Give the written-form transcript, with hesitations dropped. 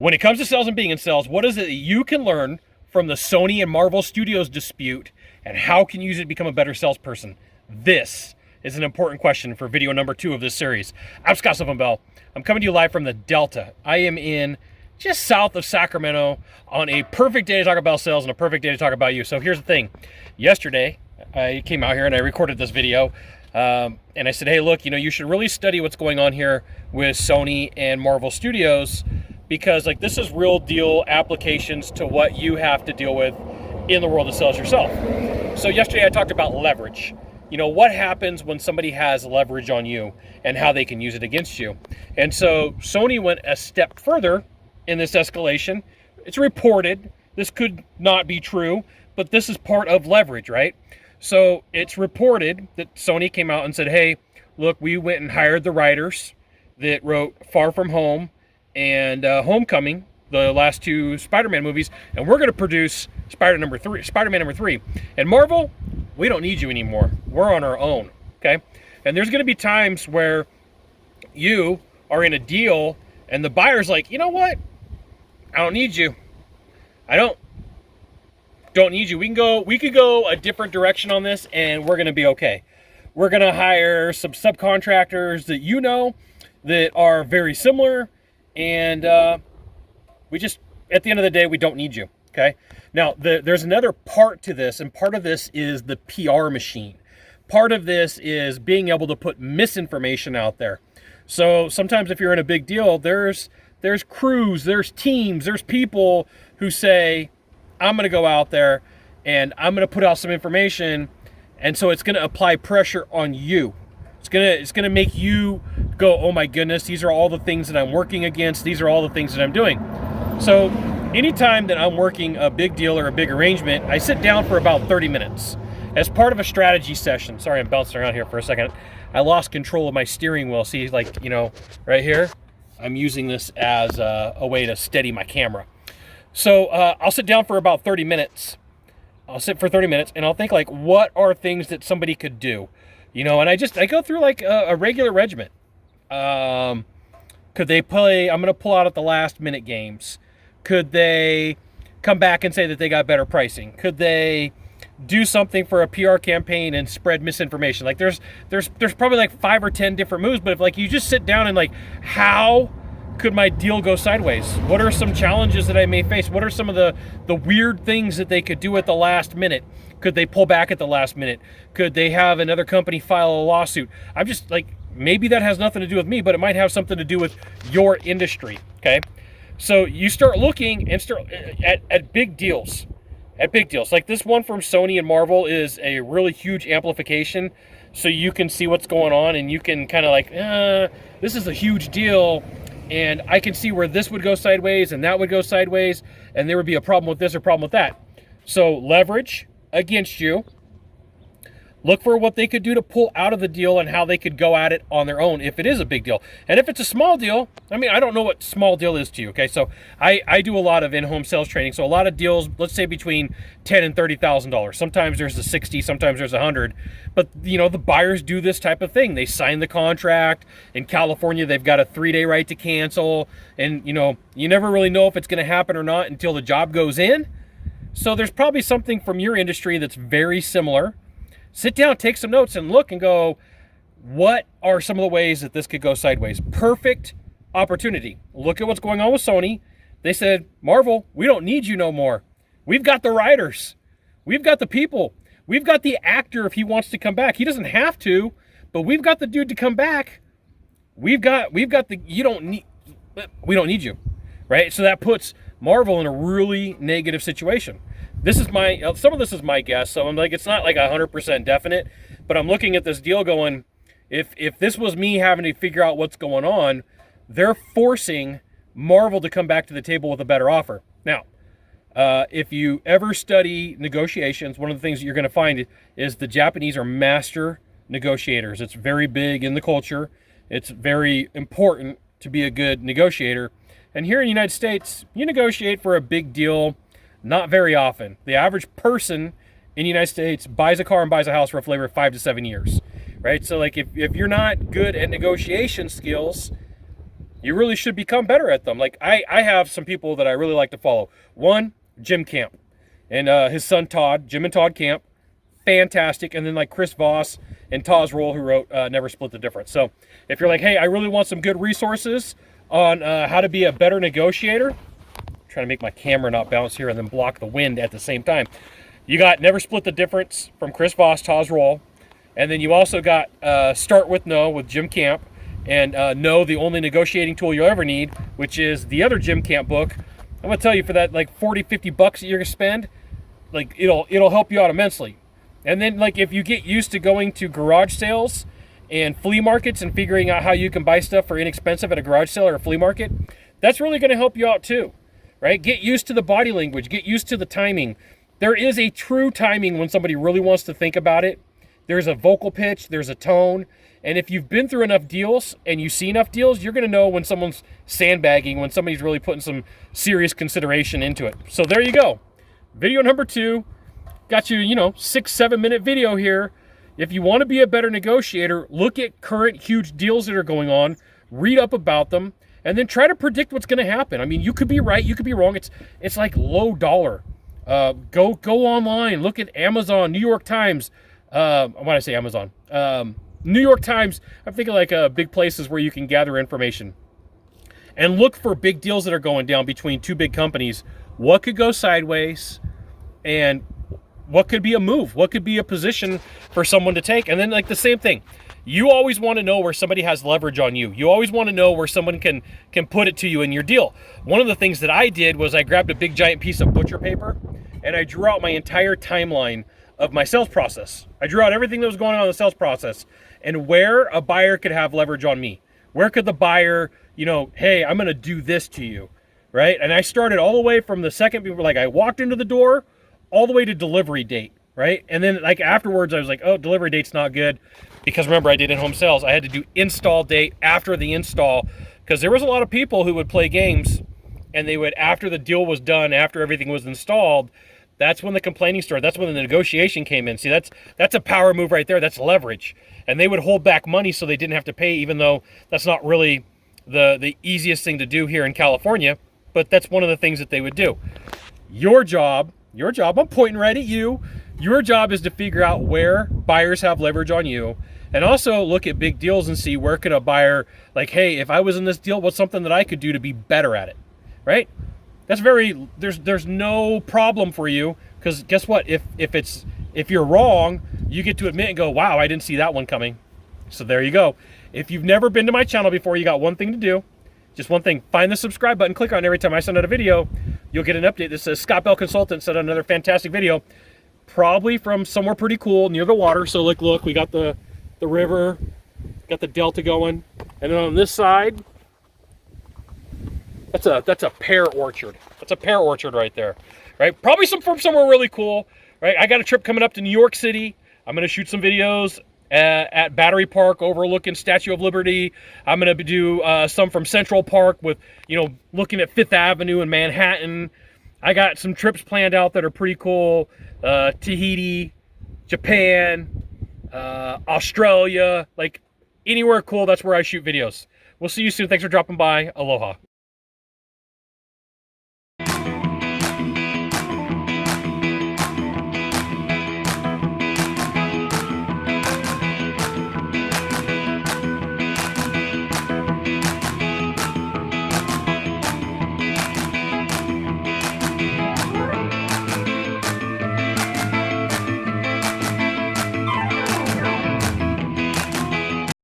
When it comes to sales and being in sales, what is it that you can learn from the Sony and Marvel Studios dispute, and how can you use it to become a better salesperson? This is an important question for video number 2 of this series. I'm Scott Bell. I'm coming to you live from the Delta. I am in just south of Sacramento on a perfect day to talk about sales and a perfect day to talk about you. So here's the thing. Yesterday, I came out here and I recorded this video. And I said, hey, look, you should really study what's going on here with Sony and Marvel Studios, because this is real deal applications to what you have to deal with in the world of sales yourself. So yesterday I talked about leverage. What happens when somebody has leverage on you and how they can use it against you. And so Sony went a step further in this escalation. It's reported, this could not be true, but this is part of leverage, right? So it's reported that Sony came out and said, hey, look, we went and hired the writers that wrote Far From Home and Homecoming, the last 2 Spider-Man movies, and we're going to produce Spider-Man number 3. And Marvel, we don't need you anymore. We're on our own, okay? And there's going to be times where you are in a deal and the buyer's like, you know what? I don't need you. I don't need you. We could go a different direction on this and we're going to be okay. We're going to hire some subcontractors that are very similar, and we just, at the end of the day, we don't need you, okay? Now, there's another part to this, and part of this is the PR machine. Part of this is being able to put misinformation out there. So sometimes if you're in a big deal, there's crews, there's teams, there's people who say, I'm going to go out there and I'm going to put out some information, and so it's going to apply pressure on you. It's going to make you go, oh my goodness, these are all the things that I'm working against. These are all the things that I'm doing. So anytime that I'm working a big deal or a big arrangement, I sit down for about 30 minutes as part of a strategy session. Sorry, I'm bouncing around here for a second. I lost control of my steering wheel. See, right here, I'm using this as a way to steady my camera. So I'll sit down for about 30 minutes. I'll sit for 30 minutes and I'll think what are things that somebody could do? And I go through a regular regiment. Could they play, I'm going to pull out at the last minute games. Could they come back and say that they got better pricing? Could they do something for a PR campaign and spread misinformation? There's probably 5 or 10 different moves, but if you just sit down and how could my deal go sideways? What are some challenges that I may face? What are some of the weird things that they could do at the last minute? Could they pull back at the last minute? Could they have another company file a lawsuit? I'm just maybe that has nothing to do with me, but it might have something to do with your industry, okay? So you start looking and start at big deals. At big deals. This one from Sony and Marvel is a really huge amplification, so you can see what's going on and you can kind of this is a huge deal, and I can see where this would go sideways and that would go sideways, and there would be a problem with this or problem with that. So leverage against you. Look for what they could do to pull out of the deal and how they could go at it on their own if it is a big deal. And if it's a small deal, I don't know what small deal is to you, okay? So I do a lot of in-home sales training. So a lot of deals, let's say between $10,000 and $30,000. Sometimes there's a 60, sometimes there's 100. But, the buyers do this type of thing. They sign the contract. In California, they've got a 3-day right to cancel. And, you never really know if it's going to happen or not until the job goes in. So there's probably something from your industry that's very similar. Sit down, take some notes, and look and go, what are some of the ways that this could go sideways? Perfect opportunity. Look at what's going on with Sony. They said, Marvel, we don't need you no more. We've got the writers. We've got the people. We've got the actor if he wants to come back. He doesn't have to, but we've got the dude to come back. We don't need you, right? So that puts Marvel in a really negative situation. Some of this is my guess, so I'm it's not 100% definite, but I'm looking at this deal going, if this was me having to figure out what's going on, they're forcing Marvel to come back to the table with a better offer. Now, if you ever study negotiations, one of the things that you're going to find is the Japanese are master negotiators. It's very big in the culture. It's very important to be a good negotiator. And here in the United States, you negotiate for a big deal not very often. The average person in the United States buys a car and buys a house for a flavor of 5 to 7 years, right? So if you're not good at negotiation skills, you really should become better at them. Like I have some people that I really like to follow. One, Jim Camp, and his son Todd, Jim and Todd Camp, fantastic. And then like Chris Voss and Taz Roll, who wrote Never Split the Difference. So if you're like, hey, I really want some good resources on how to be a better negotiator, I'm trying to make my camera not bounce here and then block the wind at the same time. You got Never Split the Difference from Chris Voss, Taz Roll. And then you also got Start With No with Jim Camp, and No, the Only Negotiating Tool You'll Ever Need, which is the other Jim Camp book. I'm gonna tell you, for that like 40, 50 bucks that you're gonna spend, like it'll help you out immensely. And then like if you get used to going to garage sales and flea markets and figuring out how you can buy stuff for inexpensive at a garage sale or a flea market, that's really gonna help you out too, right? Get used to the body language, get used to the timing. There is a true timing when somebody really wants to think about it. There's a vocal pitch, there's a tone, and if you've been through enough deals and you see enough deals, you're gonna know when someone's sandbagging, when somebody's really putting some serious consideration into it. So there you go. Video number 2. Got you, 6-7 minute video here. If you wanna be a better negotiator, look at current huge deals that are going on, read up about them, and then try to predict what's gonna happen. I mean, you could be right, you could be wrong. It's like low dollar. Go online, look at Amazon, New York Times. When I say Amazon, New York Times, I'm thinking like big places where you can gather information. And look for big deals that are going down between two big companies. What could go sideways, and what could be a move? What could be a position for someone to take? And then like the same thing. You always want to know where somebody has leverage on you. You always want to know where someone can put it to you in your deal. One of the things that I did was I grabbed a big giant piece of butcher paper and I drew out my entire timeline of my sales process. I drew out everything that was going on in the sales process and where a buyer could have leverage on me. Where could the buyer, hey, I'm going to do this to you, right? And I started all the way from the second people, like I walked into the door, all the way to delivery date, right? And then like afterwards, I was like, oh, delivery date's not good. Because remember, I did in-home sales. I had to do install date after the install, because there was a lot of people who would play games and they would, after the deal was done, after everything was installed, that's when the complaining started. That's when the negotiation came in. See, that's a power move right there. That's leverage. And they would hold back money so they didn't have to pay, even though that's not really the easiest thing to do here in California. But that's one of the things that they would do. Your job, I'm pointing right at you. Your job is to figure out where buyers have leverage on you, and also look at big deals and see where could a buyer, like, hey, if I was in this deal, what's something that I could do to be better at it, right? That's there's no problem for you, because guess what? If you're wrong, you get to admit and go, wow, I didn't see that one coming. So there you go. If you've never been to my channel before, you got one thing to do. Just one thing. Find the subscribe button, click on it. Every time I send out a video, you'll get an update that says Scott Bell Consultant sent out another fantastic video, probably from somewhere pretty cool near the water. So like, look, we got the river, got the delta going, and then on this side, that's a pear orchard. That's a pear orchard right there, right? Probably from somewhere really cool, right? I got a trip coming up to New York City. I'm gonna shoot some videos at Battery Park overlooking Statue of Liberty. I'm gonna do some from Central Park with, looking at Fifth Avenue in Manhattan. I got some trips planned out that are pretty cool. Tahiti, Japan, Australia, like anywhere cool, that's where I shoot videos. We'll see you soon. Thanks for dropping by. Aloha.